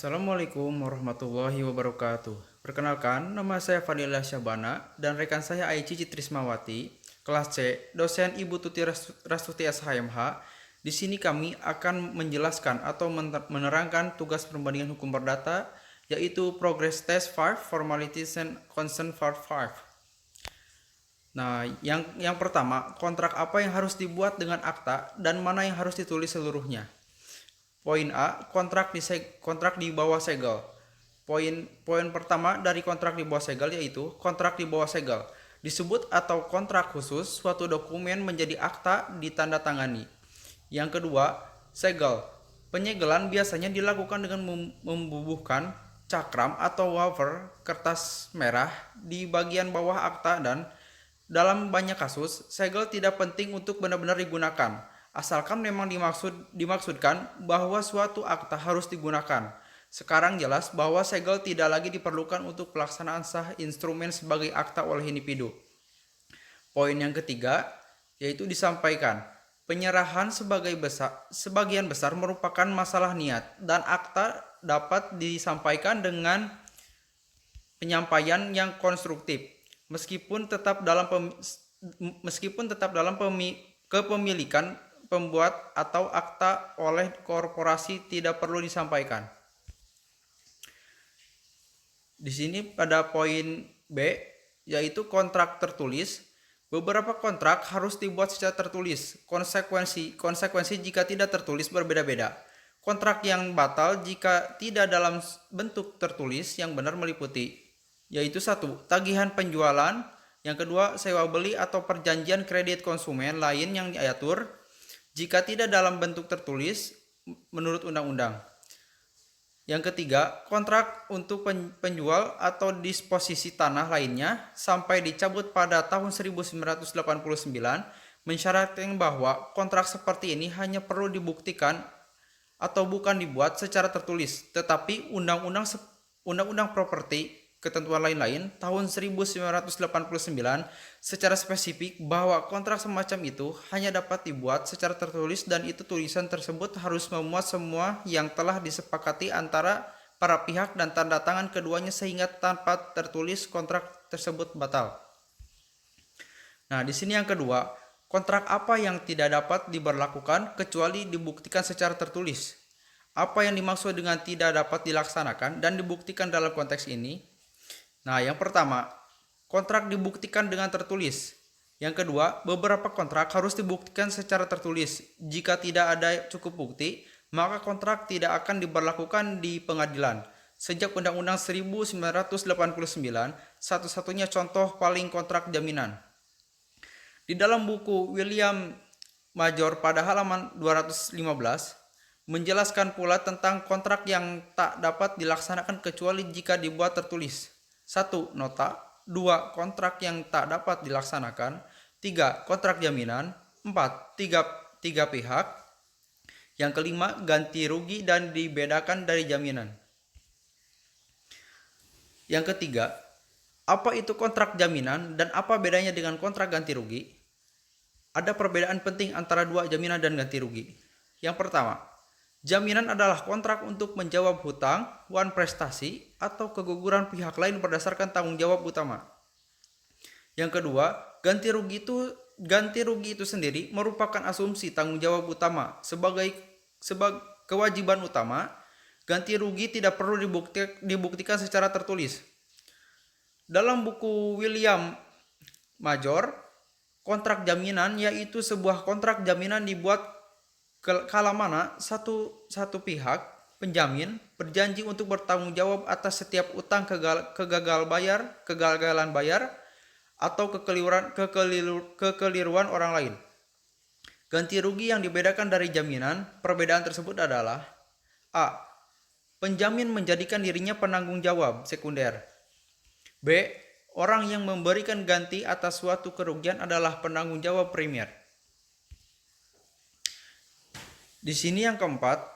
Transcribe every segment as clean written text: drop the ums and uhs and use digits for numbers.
Assalamualaikum warahmatullahi wabarakatuh. Perkenalkan, nama saya Fadila Syabana dan rekan saya Aici Citrismawati, kelas C, dosen Ibu Tuti Rastuti SHMH. Di sini kami akan menjelaskan atau menerangkan tugas perbandingan hukum perdata, yaitu Progress Test 5, Formalities and Consent Part 5. Nah, yang pertama, kontrak apa yang harus dibuat dengan akta dan mana yang harus ditulis seluruhnya. Poin A, kontrak di bawah segel. Poin pertama dari kontrak di bawah segel yaitu kontrak di bawah segel. Disebut atau kontrak khusus suatu dokumen menjadi akta ditandatangani. Yang kedua, segel. Penyegelan biasanya dilakukan dengan membubuhkan cakram atau wafer kertas merah di bagian bawah akta, dan dalam banyak kasus, segel tidak penting untuk benar-benar digunakan, asalkan memang dimaksudkan bahwa suatu akta harus digunakan. Sekarang jelas bahwa segel tidak lagi diperlukan untuk pelaksanaan sah instrumen sebagai akta oleh individu. Poin yang ketiga yaitu disampaikan. Penyerahan sebagian besar merupakan masalah niat, dan akta dapat disampaikan dengan penyampaian yang konstruktif meskipun tetap dalam kepemilikan pembuat atau akta oleh korporasi tidak perlu disampaikan. Di sini pada poin B yaitu kontrak tertulis. Beberapa kontrak harus dibuat secara tertulis. Konsekuensi jika tidak tertulis berbeda-beda. Kontrak yang batal jika tidak dalam bentuk tertulis yang benar meliputi yaitu 1. Tagihan penjualan. Yang kedua, sewa beli atau perjanjian kredit konsumen lain yang diatur jika tidak dalam bentuk tertulis menurut undang-undang. Yang ketiga, kontrak untuk penjual atau disposisi tanah lainnya sampai dicabut pada tahun 1989 mensyaratkan bahwa kontrak seperti ini hanya perlu dibuktikan atau bukan dibuat secara tertulis, tetapi Undang-Undang Properti ketentuan lain-lain tahun 1989 secara spesifik bahwa kontrak semacam itu hanya dapat dibuat secara tertulis, dan itu tulisan tersebut harus memuat semua yang telah disepakati antara para pihak dan tanda tangan keduanya, sehingga tanpa tertulis kontrak tersebut batal. Nah, di sini yang kedua, kontrak apa yang tidak dapat diberlakukan kecuali dibuktikan secara tertulis. Apa yang dimaksud dengan tidak dapat dilaksanakan dan dibuktikan dalam konteks ini? Nah, yang pertama, kontrak dibuktikan dengan tertulis. Yang kedua, beberapa kontrak harus dibuktikan secara tertulis. Jika tidak ada cukup bukti, maka kontrak tidak akan diberlakukan di pengadilan. Sejak Undang-Undang 1989, satu-satunya contoh paling kontrak jaminan. Di dalam buku William Major pada halaman 215, menjelaskan pula tentang kontrak yang tak dapat dilaksanakan kecuali jika dibuat tertulis. 1. Nota. 2. Kontrak yang tak dapat dilaksanakan. 3. Kontrak jaminan. 4. Tiga pihak. Yang kelima, ganti rugi dan dibedakan dari jaminan. Yang ketiga, apa itu kontrak jaminan dan apa bedanya dengan kontrak ganti rugi? Ada perbedaan penting antara dua jaminan dan ganti rugi. Yang pertama, jaminan adalah kontrak untuk menjawab hutang, wan prestasi, atau keguguran pihak lain berdasarkan tanggung jawab utama. Yang kedua, ganti rugi itu sendiri merupakan asumsi tanggung jawab utama sebagai kewajiban utama. Ganti rugi tidak perlu dibuktikan secara tertulis. Dalam buku William Major, kontrak jaminan yaitu sebuah kontrak jaminan dibuat kala mana satu pihak penjamin berjanji untuk bertanggung jawab atas setiap utang kegagalan bayar atau kekeliruan orang lain. Ganti rugi yang dibedakan dari jaminan, perbedaan tersebut adalah: A. Penjamin menjadikan dirinya penanggung jawab sekunder. B. Orang yang memberikan ganti atas suatu kerugian adalah penanggung jawab primer. Di sini yang keempat,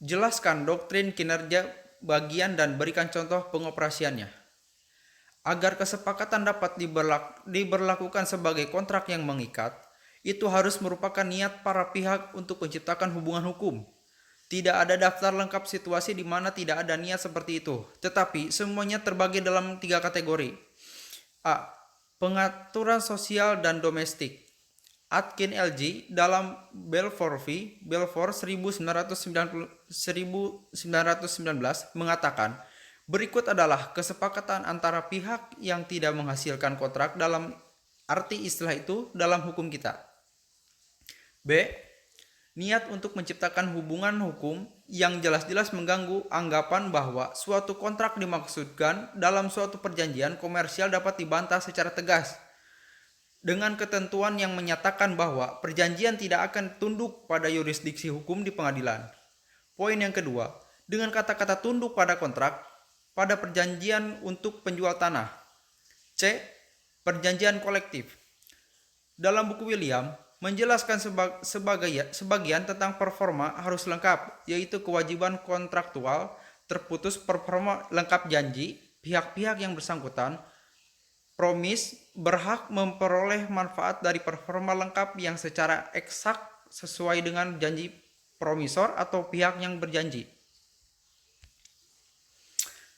jelaskan doktrin kinerja bagian dan berikan contoh pengoperasiannya. Agar kesepakatan dapat diberlakukan sebagai kontrak yang mengikat, itu harus merupakan niat para pihak untuk menciptakan hubungan hukum. Tidak ada daftar lengkap situasi di mana tidak ada niat seperti itu, tetapi semuanya terbagi dalam 3 kategori. A. Pengaturan sosial dan domestik. Atkin LG dalam Balfour v. Balfour 1919 mengatakan, berikut adalah kesepakatan antara pihak yang tidak menghasilkan kontrak dalam arti istilah itu dalam hukum kita. B. Niat untuk menciptakan hubungan hukum yang jelas-jelas mengganggu anggapan bahwa suatu kontrak dimaksudkan dalam suatu perjanjian komersial dapat dibantah secara tegas dengan ketentuan yang menyatakan bahwa perjanjian tidak akan tunduk pada yurisdiksi hukum di pengadilan. Poin yang kedua, dengan kata-kata tunduk pada kontrak pada perjanjian untuk penjual tanah. C. Perjanjian kolektif. Dalam buku William menjelaskan sebagian tentang performa harus lengkap, yaitu kewajiban kontraktual, terputus performa lengkap janji, pihak-pihak yang bersangkutan, promis, berhak memperoleh manfaat dari performa lengkap yang secara eksak sesuai dengan janji promisor atau pihak yang berjanji.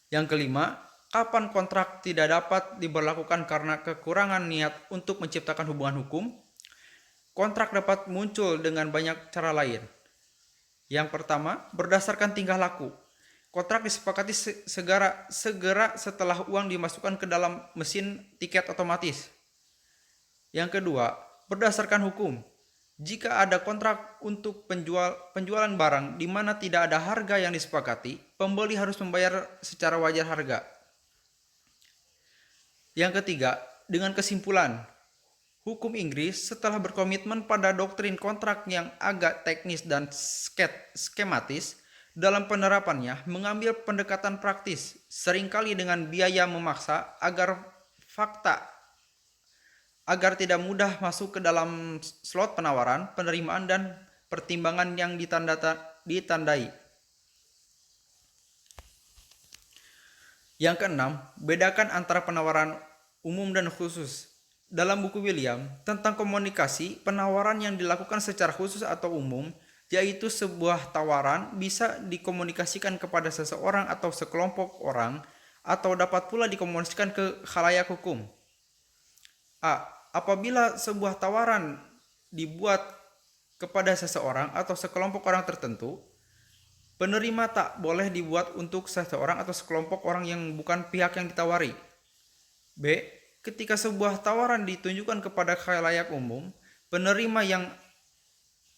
Yang kelima, kapan kontrak tidak dapat diberlakukan karena kekurangan niat untuk menciptakan hubungan hukum? Kontrak dapat muncul dengan banyak cara lain. Yang pertama, berdasarkan tingkah laku. Kontrak disepakati segera setelah uang dimasukkan ke dalam mesin tiket otomatis. Yang kedua, berdasarkan hukum. Jika ada kontrak untuk penjualan barang di mana tidak ada harga yang disepakati, pembeli harus membayar secara wajar harga. Yang ketiga, dengan kesimpulan. Hukum Inggris setelah berkomitmen pada doktrin kontrak yang agak teknis dan skematis dalam penerapannya mengambil pendekatan praktis, seringkali dengan biaya memaksa agar tidak mudah masuk ke dalam slot penawaran, penerimaan, dan pertimbangan yang ditandai. Yang keenam, bedakan antara penawaran umum dan khusus. Dalam buku William tentang komunikasi, penawaran yang dilakukan secara khusus atau umum, yaitu sebuah tawaran bisa dikomunikasikan kepada seseorang atau sekelompok orang, atau dapat pula dikomunikasikan ke khalayak hukum. A. Apabila sebuah tawaran dibuat kepada seseorang atau sekelompok orang tertentu, penerima tak boleh dibuat untuk seseorang atau sekelompok orang yang bukan pihak yang ditawari. B. Ketika sebuah tawaran ditunjukkan kepada khalayak umum, penerima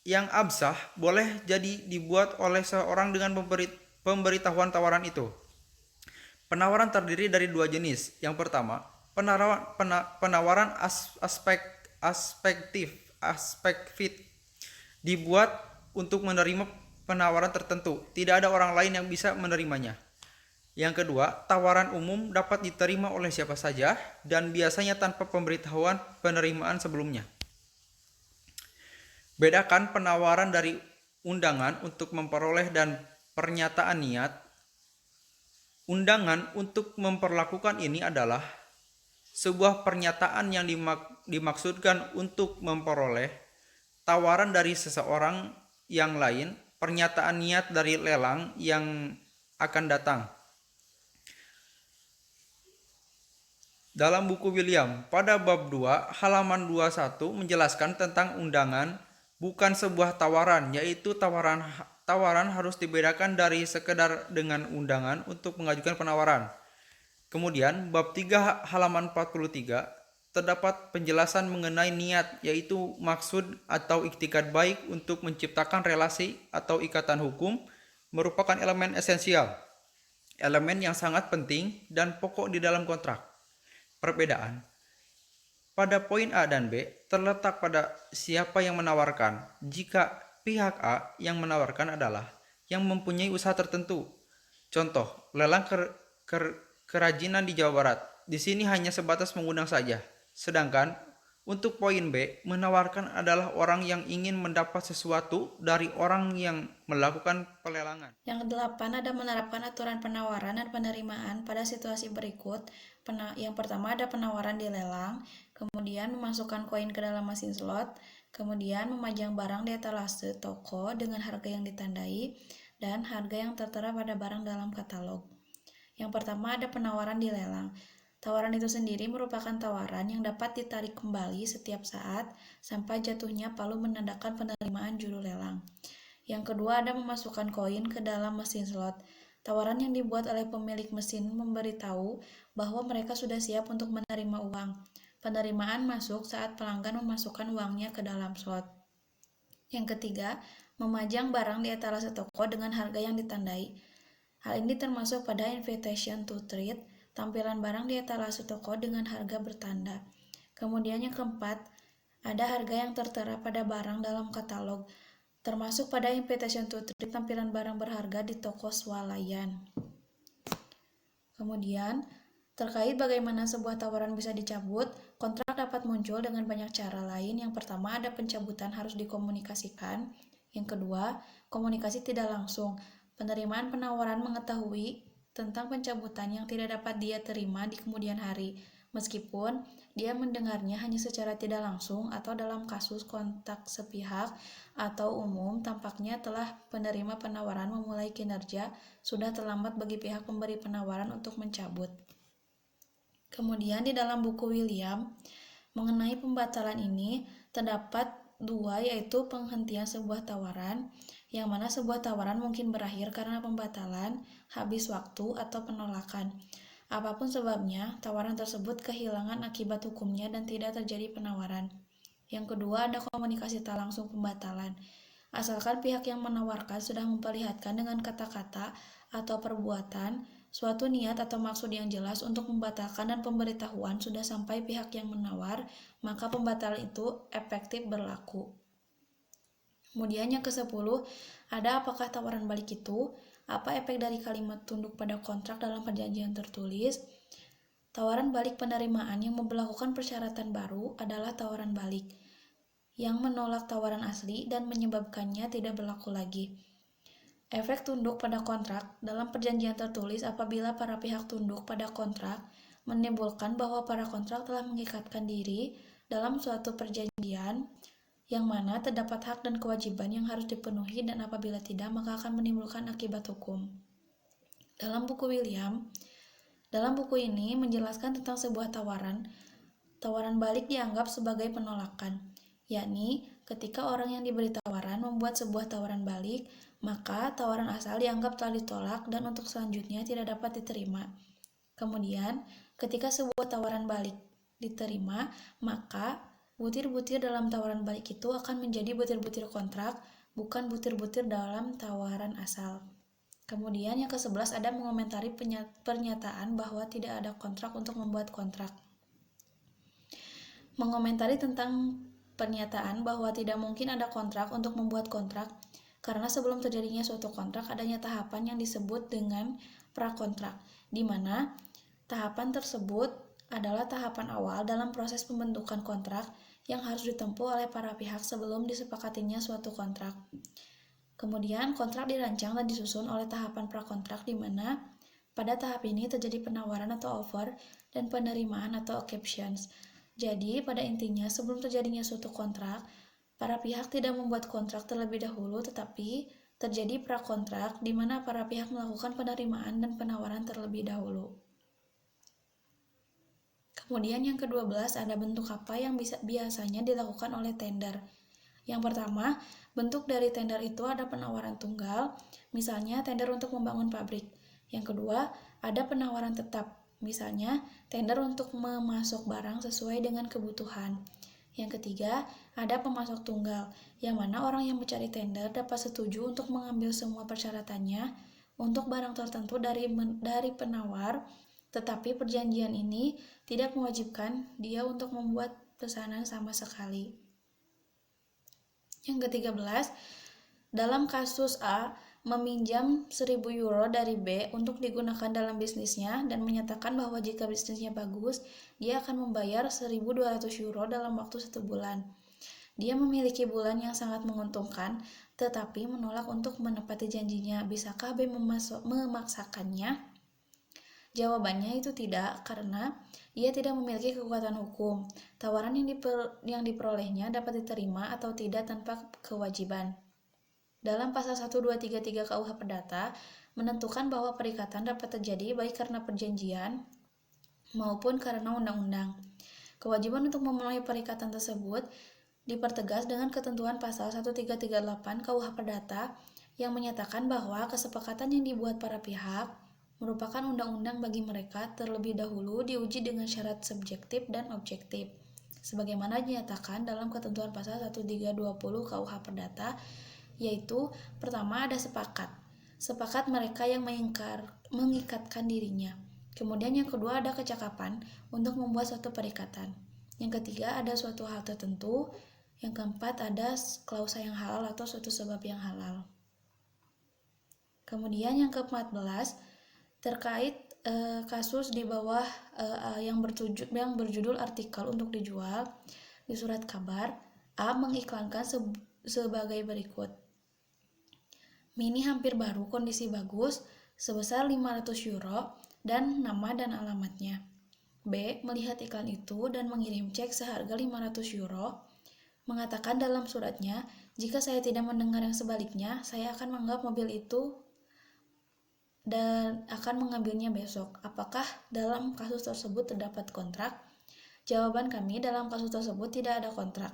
yang absah boleh jadi dibuat oleh seorang dengan pemberitahuan tawaran itu. Penawaran terdiri dari 2 jenis. Yang pertama, penawaran aspektif dibuat untuk menerima penawaran tertentu. Tidak ada orang lain yang bisa menerimanya. Yang kedua, tawaran umum dapat diterima oleh siapa saja dan biasanya tanpa pemberitahuan penerimaan sebelumnya. Bedakan penawaran dari undangan untuk memperoleh dan pernyataan niat. Undangan untuk memperlakukan ini adalah sebuah pernyataan yang dimaksudkan untuk memperoleh tawaran dari seseorang yang lain, pernyataan niat dari lelang yang akan datang. Dalam buku William, pada bab 2, halaman 21 menjelaskan tentang undangan bukan sebuah tawaran, yaitu tawaran harus dibedakan dari sekedar dengan undangan untuk mengajukan penawaran. Kemudian, bab 3 halaman 43 terdapat penjelasan mengenai niat, yaitu maksud atau iktikad baik untuk menciptakan relasi atau ikatan hukum merupakan elemen esensial, elemen yang sangat penting dan pokok di dalam kontrak. Perbedaan pada poin A dan B terletak pada siapa yang menawarkan. Jika pihak A yang menawarkan adalah yang mempunyai usaha tertentu, contoh lelang kerajinan di Jawa Barat, di sini hanya sebatas mengundang saja. Sedangkan untuk poin B, menawarkan adalah orang yang ingin mendapat sesuatu dari orang yang melakukan pelelangan. Yang kedelapan ada menerapkan aturan penawaran dan penerimaan pada situasi berikut. Yang pertama ada penawaran di lelang, kemudian memasukkan koin ke dalam mesin slot, kemudian memajang barang di etalase toko dengan harga yang ditandai, dan harga yang tertera pada barang dalam katalog. Yang pertama ada penawaran di lelang. Tawaran itu sendiri merupakan tawaran yang dapat ditarik kembali setiap saat sampai jatuhnya palu menandakan penerimaan juru lelang. Yang kedua ada memasukkan koin ke dalam mesin slot. Tawaran yang dibuat oleh pemilik mesin memberitahu bahwa mereka sudah siap untuk menerima uang. Penerimaan masuk saat pelanggan memasukkan uangnya ke dalam slot. Yang ketiga, memajang barang di etalase toko dengan harga yang ditandai. Hal ini termasuk pada invitation to trade, tampilan barang di etalase toko dengan harga bertanda. Kemudian yang keempat, ada harga yang tertera pada barang dalam katalog, termasuk pada invitation to trade, tampilan barang berharga di toko swalayan. Kemudian, terkait bagaimana sebuah tawaran bisa dicabut, kontrak dapat muncul dengan banyak cara lain. Yang pertama, ada pencabutan harus dikomunikasikan. Yang kedua, komunikasi tidak langsung. Penerimaan penawaran mengetahui tentang pencabutan yang tidak dapat dia terima di kemudian hari, meskipun dia mendengarnya hanya secara tidak langsung atau dalam kasus kontak sepihak atau umum, tampaknya telah penerima penawaran memulai kinerja, sudah terlambat bagi pihak pemberi penawaran untuk mencabut. Kemudian di dalam buku William, mengenai pembatalan ini, terdapat dua, yaitu penghentian sebuah tawaran, yang mana sebuah tawaran mungkin berakhir karena pembatalan, habis waktu, atau penolakan. Apapun sebabnya, tawaran tersebut kehilangan akibat hukumnya dan tidak terjadi penawaran. Yang kedua, ada komunikasi tak langsung pembatalan. Asalkan pihak yang menawarkan sudah memperlihatkan dengan kata-kata atau perbuatan suatu niat atau maksud yang jelas untuk membatalkan dan pemberitahuan sudah sampai pihak yang menawar, maka pembatalan itu efektif berlaku. Kemudian yang ke-10, ada apakah tawaran balik itu? Apa efek dari kalimat tunduk pada kontrak dalam perjanjian tertulis? Tawaran balik penerimaan yang memberlakukan persyaratan baru adalah tawaran balik, yang menolak tawaran asli dan menyebabkannya tidak berlaku lagi. Efek tunduk pada kontrak dalam perjanjian tertulis apabila para pihak tunduk pada kontrak menimbulkan bahwa para kontrak telah mengikatkan diri dalam suatu perjanjian yang mana terdapat hak dan kewajiban yang harus dipenuhi, dan apabila tidak maka akan menimbulkan akibat hukum. Dalam buku ini menjelaskan tentang sebuah tawaran balik dianggap sebagai penolakan, yakni ketika orang yang diberi tawaran membuat sebuah tawaran balik, maka tawaran asal dianggap telah ditolak dan untuk selanjutnya tidak dapat diterima. Kemudian, ketika sebuah tawaran balik diterima, maka butir-butir dalam tawaran balik itu akan menjadi butir-butir kontrak, bukan butir-butir dalam tawaran asal. Kemudian yang ke-11 ada mengomentari pernyataan bahwa tidak ada kontrak untuk membuat kontrak. Mengomentari tentang pernyataan bahwa tidak mungkin ada kontrak untuk membuat kontrak, karena sebelum terjadinya suatu kontrak adanya tahapan yang disebut dengan prakontrak, di mana tahapan tersebut adalah tahapan awal dalam proses pembentukan kontrak yang harus ditempuh oleh para pihak sebelum disepakatinya suatu kontrak. Kemudian kontrak dirancang dan disusun oleh tahapan prakontrak, di mana pada tahap ini terjadi penawaran atau offer dan penerimaan atau acceptance. Jadi pada intinya sebelum terjadinya suatu kontrak, para pihak tidak membuat kontrak terlebih dahulu, tetapi terjadi prakontrak di mana para pihak melakukan penerimaan dan penawaran terlebih dahulu. Kemudian yang ke-12 ada bentuk apa yang biasanya dilakukan oleh tender. Yang pertama, bentuk dari tender itu ada penawaran tunggal, misalnya tender untuk membangun pabrik. Yang kedua, ada penawaran tetap, misalnya tender untuk memasok barang sesuai dengan kebutuhan. Yang ketiga, ada pemasok tunggal, yang mana orang yang mencari tender dapat setuju untuk mengambil semua persyaratannya untuk barang tertentu dari penawar, tetapi perjanjian ini tidak mewajibkan dia untuk membuat pesanan sama sekali. Yang ke-13, dalam kasus A meminjam 1.000 euro dari B untuk digunakan dalam bisnisnya dan menyatakan bahwa jika bisnisnya bagus, dia akan membayar 1.200 euro dalam waktu 1 bulan. Dia memiliki bulan yang sangat menguntungkan, tetapi menolak untuk menepati janjinya. Bisakah B memaksakannya? Jawabannya itu tidak, karena ia tidak memiliki kekuatan hukum. Tawaran yang diperolehnya dapat diterima atau tidak tanpa kewajiban. dalam pasal 1233 KUH Perdata menentukan bahwa perikatan dapat terjadi baik karena perjanjian maupun karena undang-undang. Kewajiban untuk memenuhi perikatan tersebut dipertegas dengan ketentuan pasal 1338 KUH Perdata yang menyatakan bahwa kesepakatan yang dibuat para pihak merupakan undang-undang bagi mereka terlebih dahulu diuji dengan syarat subjektif dan objektif, sebagaimana dinyatakan dalam ketentuan pasal 1320 KUH Perdata, yaitu pertama ada sepakat mereka yang mengikatkan dirinya. Kemudian yang kedua ada kecakapan untuk membuat suatu perikatan. Yang ketiga ada suatu hal tertentu. Yang keempat ada klausa yang halal atau suatu sebab yang halal. Kemudian yang ke-14 terkait kasus di bawah yang berjudul artikel untuk dijual di surat kabar, A mengiklankan sebagai berikut. Mini hampir baru, kondisi bagus, sebesar 500 euro, dan nama dan alamatnya. B melihat iklan itu dan mengirim cek seharga 500 euro, mengatakan dalam suratnya, jika saya tidak mendengar yang sebaliknya, saya akan menganggap mobil itu dan akan mengambilnya besok. Apakah dalam kasus tersebut terdapat kontrak? Jawaban kami, dalam kasus tersebut tidak ada kontrak.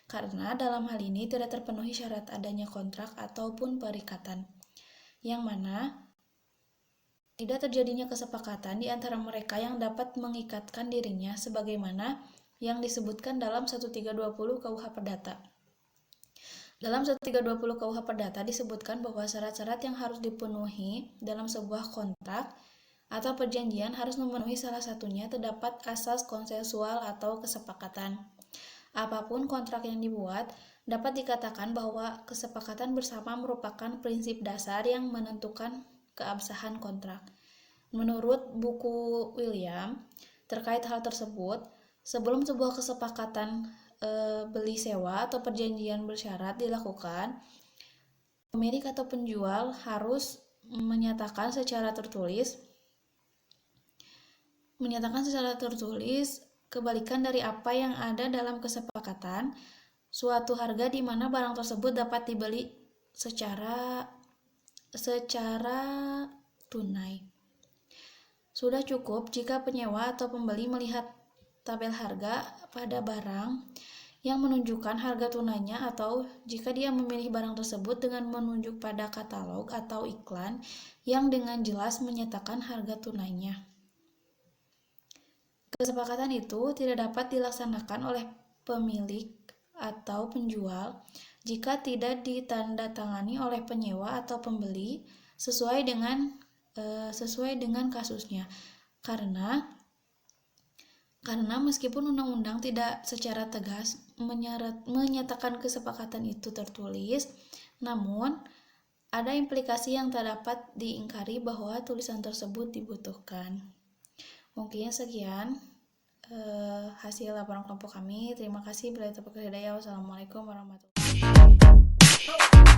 Karena dalam hal ini tidak terpenuhi syarat adanya kontrak ataupun perikatan, yang mana tidak terjadinya kesepakatan di antara mereka yang dapat mengikatkan dirinya sebagaimana yang disebutkan dalam 1320 KUH Perdata. Dalam 1320 KUH Perdata disebutkan bahwa syarat-syarat yang harus dipenuhi dalam sebuah kontrak atau perjanjian harus memenuhi salah satunya terdapat asas konsensual atau kesepakatan. Apapun kontrak yang dibuat, dapat dikatakan bahwa kesepakatan bersama merupakan prinsip dasar yang menentukan keabsahan kontrak. Menurut buku William, terkait hal tersebut, sebelum sebuah kesepakatan beli sewa atau perjanjian bersyarat dilakukan, pemilik atau penjual harus menyatakan secara tertulis kebalikan dari apa yang ada dalam kesepakatan, suatu harga di mana barang tersebut dapat dibeli secara tunai. Sudah cukup jika penyewa atau pembeli melihat tabel harga pada barang yang menunjukkan harga tunainya, atau jika dia memilih barang tersebut dengan menunjuk pada katalog atau iklan yang dengan jelas menyatakan harga tunainya. Kesepakatan itu tidak dapat dilaksanakan oleh pemilik atau penjual jika tidak ditandatangani oleh penyewa atau pembeli sesuai dengan kasusnya. Karena meskipun undang-undang tidak secara tegas menyatakan kesepakatan itu tertulis, namun ada implikasi yang tak dapat diingkari bahwa tulisan tersebut dibutuhkan. Mungkin sekian hasil laporan kelompok kami. Terima kasih. Wassalamualaikum warahmatullahi wabarakatuh.